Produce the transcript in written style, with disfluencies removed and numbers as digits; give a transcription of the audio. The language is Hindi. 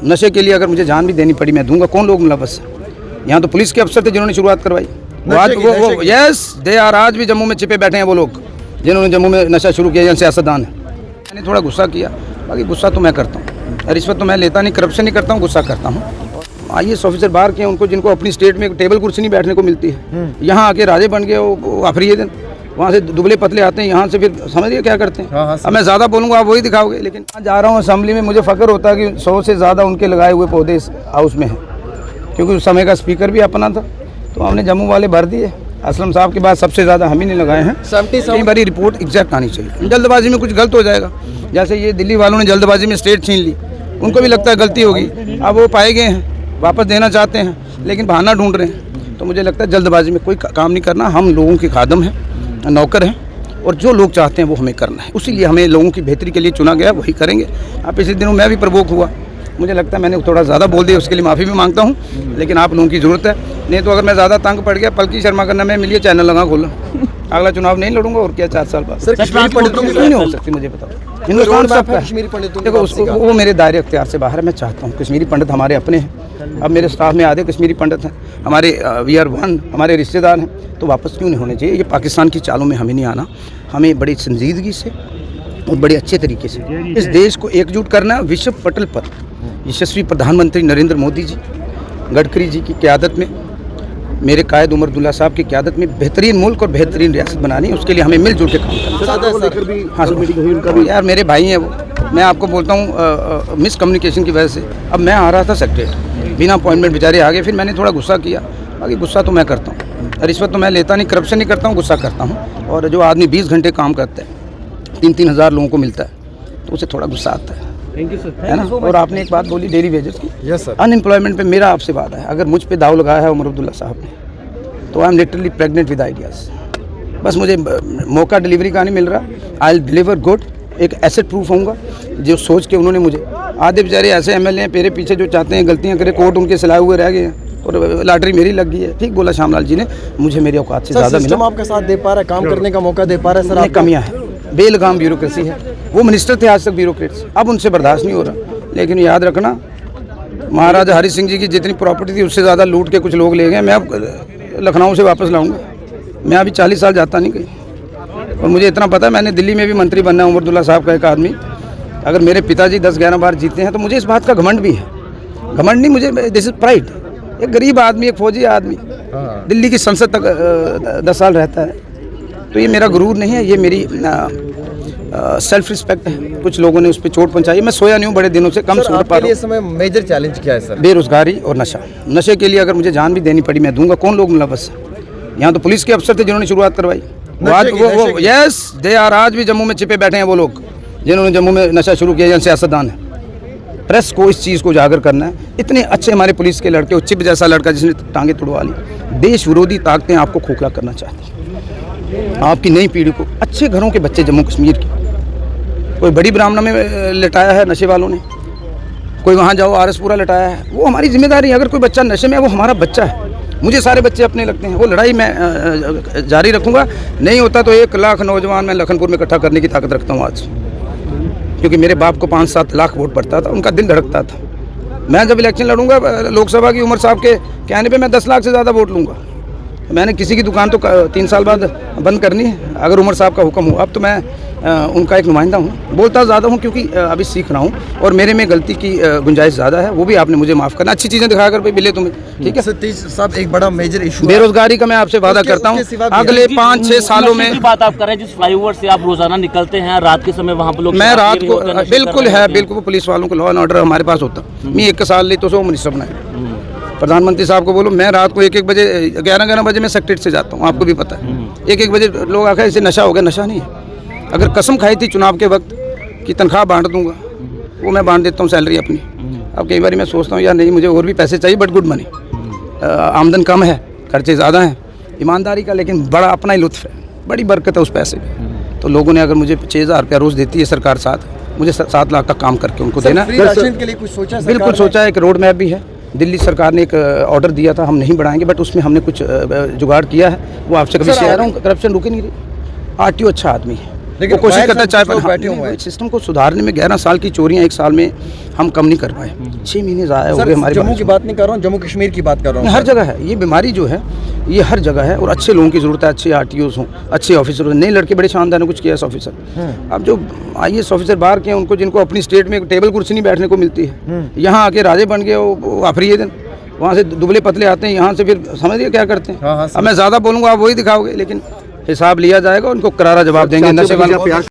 नशे के लिए अगर मुझे जान भी देनी पड़ी मैं दूंगा। कौन लोग मुलव्वस है? यहाँ तो पुलिस के अफसर थे जिन्होंने शुरुआत करवाई। वो यस दे आर, आज भी जम्मू में छिपे बैठे हैं वो लोग जिन्होंने जम्मू में नशा शुरू किया, जन सियासतदान है। मैंने थोड़ा गुस्सा किया, बाकी गुस्सा तो मैं करता हूँ, रिश्वत तो मैं लेता नहीं, करप्शन नहीं करता हूँ, गुस्सा करता हूँ। IAS ऑफिसर बाहर के उनको, जिनको अपनी स्टेट में टेबल कुर्सी नहीं बैठने को मिलती है, यहाँ आके राजे बन गए वो आखिरी दिन, वहाँ से दुबले पतले आते हैं, यहाँ से फिर समझिए क्या करते हैं। अब मैं ज़्यादा बोलूँगा आप वही दिखाओगे। लेकिन जा रहा हूँ असेंबली में, मुझे फ़ख्र होता है कि 100 से ज़्यादा उनके लगाए हुए पौधे इस हाउस में हैं, क्योंकि उस समय का स्पीकर भी अपना था, तो हमने जम्मू वाले भर दिए। असलम साहब के बाद सबसे ज़्यादा हम ही ने लगाए हैं। कई बारी रिपोर्ट एग्जैक्ट आनी चाहिए, जल्दबाजी में कुछ गलत हो जाएगा। जैसे ये दिल्ली वालों ने जल्दबाजी में स्टेट छीन ली, उनको भी लगता है गलती होगी, अब वो पाए गए हैं, वापस देना चाहते हैं, लेकिन बहाना ढूंढ रहे हैं। तो मुझे लगता है जल्दबाजी में कोई काम नहीं करना। हम लोगों के खादम हैं, नौकर हैं, और जो लोग चाहते हैं वो हमें करना है। उसीलिए हमें लोगों की बेहतरी के लिए चुना गया, वही करेंगे। अब पिछले दिनों मैं भी प्रवोक हुआ, मुझे लगता है मैंने थोड़ा ज़्यादा बोल दिया, उसके लिए माफ़ी भी मांगता हूँ, लेकिन आप लोगों की ज़रूरत है। नहीं तो अगर मैं ज़्यादा तंग पड़ गया, पलकी शर्मा करना मैं मिलिए चैनल लगा खोला, अगला चुनाव नहीं लड़ूंगा और क्या 4 साल बाद। सर कश्मीरी पंडितों की नहीं हो सकती, मुझे बताओ। हिंदुस्तान सबका कश्मीरी पंडितों, देखो उसको वो मेरे दायरे अख्तियार से बाहर है। मैं चाहता हूँ कश्मीरी पंडित हमारे अपने हैं, अब मेरे स्टाफ में आधे कश्मीरी पंडित हैं, हमारे वी आर वन, हमारे रिश्तेदार हैं, तो वापस क्यों नहीं होने चाहिए। ये पाकिस्तान की चालों में हमें नहीं आना, हमें बड़ी संजीदगी से और बड़े अच्छे तरीके से इस देश को एकजुट करना। विश्व पटल पर यशस्वी प्रधानमंत्री नरेंद्र मोदी जी, गडकरी जी की क़यादत में, मेरे कायद उमर अब्दुल्ला साहब की क़यादत में बेहतरीन मुल्क और बेहतरीन रियासत बनानी है। उसके लिए हमें मिलजुल के काम करना। हाँ यार, मेरे भाई हैं वो, मैं आपको बोलता हूँ मिसकम्युनिकेशन की वजह से अब मैं आ रहा था सेक्रेटरी, बिना अपॉइंटमेंट बेचारे आ गए, फिर मैंने थोड़ा गुस्सा किया। बाकी गुस्सा तो मैं करता हूँ, रिश्वत तो मैं लेता नहीं, करप्शन नहीं करता हूँ, गुस्सा करता हूँ। और जो आदमी 20 घंटे काम करता है, 3-3 हज़ार लोगों को मिलता है, तो उसे थोड़ा गुस्सा आता है। थैंक यू सर, है ना। और आपने एक बात बोली डेली वेजेस की। Yes sir. अनएम्प्लॉयमेंट पे मेरा आपसे वादा है, अगर मुझ पे दाव लगाया है उमर अब्दुल्ला साहब ने, तो I am literally pregnant with ideas. बस मुझे मौका डिलीवरी का नहीं मिल रहा, आई विल डिलीवर गुड, एक एसेट प्रूफ होऊंगा। जो सोच के उन्होंने मुझे, आधे बेचारे ऐसे MLA हैं मेरे पीछे जो चाहते हैं गलतियाँ करे, कोर्ट उनके सिलाए हुए रह गए हैं और लॉटरी मेरी लग गई है। ठीक बोला श्यामलाल जी ने, मुझे मेरी औकात से ज़्यादा मिला। आपका साथ दे पा रहा है, काम करने का मौका दे पा रहा है सर? कमियाँ हैं, बेलगाम ब्यूरोक्रेसी है। वो मिनिस्टर थे आज तक ब्यूरोक्रेट्स, अब उनसे बर्दाश्त नहीं हो रहा। लेकिन याद रखना, महाराजा हरि सिंह जी की जितनी प्रॉपर्टी थी उससे ज़्यादा लूट के कुछ लोग ले गए। मैं अब लखनऊ से वापस लाऊंगा, मैं अभी 40 साल जाता नहीं कहीं। और मुझे इतना पता है, मैंने दिल्ली में भी मंत्री बनना है, उमर अब्दुल्ला साहब का एक आदमी। अगर मेरे पिताजी 10-11 बार जीते हैं तो मुझे इस बात का घमंड भी है। घमंड नहीं, मुझे दिस इज प्राइड। एक गरीब आदमी, एक फौजी आदमी दिल्ली की संसद तक 10 साल रहता है, तो ये मेरा गुरूर नहीं है, ये मेरी सेल्फ रिस्पेक्ट है। कुछ लोगों ने उस पर चोट पहुंचाई, मैं सोया नहीं हूँ बड़े दिनों से, कम सो पा रहा हूँ। समय मेजर चैलेंज क्या है सर? बेरोजगारी और नशा। नशे के लिए अगर मुझे जान भी देनी पड़ी मैं दूंगा। कौन लोग मुलव्वस है? यहाँ तो पुलिस के अफसर थे जिन्होंने शुरुआत करवाई। वो यस दे आर, आज भी जम्मू में छिपे बैठे हैं वो लोग जिन्होंने जम्मू में नशा शुरू किया, जन सियासतदान है। प्रेस को इस चीज़ को उजागर करना है। इतने अच्छे हमारे पुलिस के लड़के, चिप जैसा लड़का जिसने टांगे तुड़वा ली। देश विरोधी ताकतें आपको खोखला करना चाहती हैं, आपकी नई पीढ़ी को। अच्छे घरों के बच्चे जम्मू कश्मीर के, कोई बड़ी ब्राह्मणा में लटाया है नशे वालों ने, कोई वहाँ जाओ RS पूरा लटाया है। वो हमारी जिम्मेदारी है। अगर कोई बच्चा नशे में है, वो हमारा बच्चा है। मुझे सारे बच्चे अपने लगते हैं। वो लड़ाई मैं जारी रखूँगा। नहीं होता तो 1 लाख नौजवान मैं लखनपुर में इकट्ठा करने की ताकत रखता हूँ आज, क्योंकि मेरे बाप को 5-7 लाख वोट पड़ता था, उनका दिल धड़कता था। मैं जब इलेक्शन लड़ूंगा लोकसभा की, उमर साहब के कहने पे मैं 10 लाख से ज़्यादा वोट लूँगा। मैंने किसी की दुकान तो 3 साल बाद बंद करनी है, अगर उमर साहब का हुक्म हो। अब तो मैं उनका एक नुमाइंदा हूँ, बोलता ज़्यादा हूँ क्योंकि अभी सीख रहा हूँ और मेरे में गलती की गुंजाइश ज़्यादा है। वो भी आपने मुझे माफ़ करना, अच्छी चीज़ें दिखाकर भाई मिले तुम्हें, ठीक है। सतीश साहब, एक बड़ा मेजर इशू बेरोजगारी का मैं आपसे वादा करता हूँ, अगले 5-6 सालों में। बात आप कर रहे हैं जिस फ्लाईओवर से आप रोजाना निकलते हैं रात के समय, वहाँ पर लोग, मैं रात को बिल्कुल है, बिल्कुल पुलिस वालों को लॉ एंड ऑर्डर हमारे पास होता। मैं 1 साल ली तो 100 मिनिस्टर बनाए। प्रधानमंत्री साहब को बोलो, मैं रात को 1-1 बजे, 11-11 बजे मैं सेक्रेटरी से जाता हूँ, आपको भी पता है। 1-1 बजे लोग आकर इसे नशा हो गया, नशा नहीं है। अगर कसम खाई थी चुनाव के वक्त कि तनख्वाह बांट दूंगा, वो मैं बांट देता हूँ, सैलरी अपनी। अब कई बार मैं सोचता हूँ यार नहीं, मुझे और भी पैसे चाहिए, बट गुड मनी। आमदन कम है, खर्चे ज़्यादा हैं, ईमानदारी का लेकिन बड़ा अपना ही लुत्फ़ है, बड़ी बरकत है उस पैसे में। तो लोगों ने अगर मुझे 6,000 रुपया रोज़ देती है सरकार, मुझे 7 लाख का काम करके उनको देना। के लिए कुछ सोचा? बिल्कुल सोचा है, एक रोड मैप भी है। दिल्ली सरकार ने एक ऑर्डर दिया था, हम नहीं बढ़ाएंगे, बट उसमें हमने कुछ जुगाड़ किया है, वो आपसे कभी शेयर। करप्शन रुके नहीं रही। RTO अच्छा आदमी है, लेकिन वो कोशिश बाहर करता है सब चाय कुछ लोग पर बैठे हुए हैं। सिस्टम को सुधारने में 11 साल की चोरियां एक साल में हम कम नहीं कर पाए। 6 महीने ज़ाया हो सर गए हमारे जम्मू पास। की बात नहीं कर रहा हूँ, जम्मू कश्मीर की बात कर रहा हूँ हर सर। जगह है ये बीमारी जो है, ये हर जगह है और अच्छे लोगों की ज़रूरत है, अच्छे आरटीओस हों, अच्छे ऑफिसर हों। नए लड़के बड़े शानदार हैं, कुछ केएस ऑफिसर। अब जो आईएएस ऑफिसर बाहर के हैं, उनको जिनको अपनी स्टेट में टेबल कुर्सी नहीं बैठने को मिलती है, यहाँ आके राजे बन गए वो आफरी दिन, वहाँ से दुबले पतले आते हैं, यहाँ से फिर समझिए क्या करते हैं। हाँ, अब मैं ज़्यादा बोलूँगा आप वही दिखाओगे, लेकिन हिसाब लिया जाएगा, उनको करारा जवाब देंगे नशे वाले।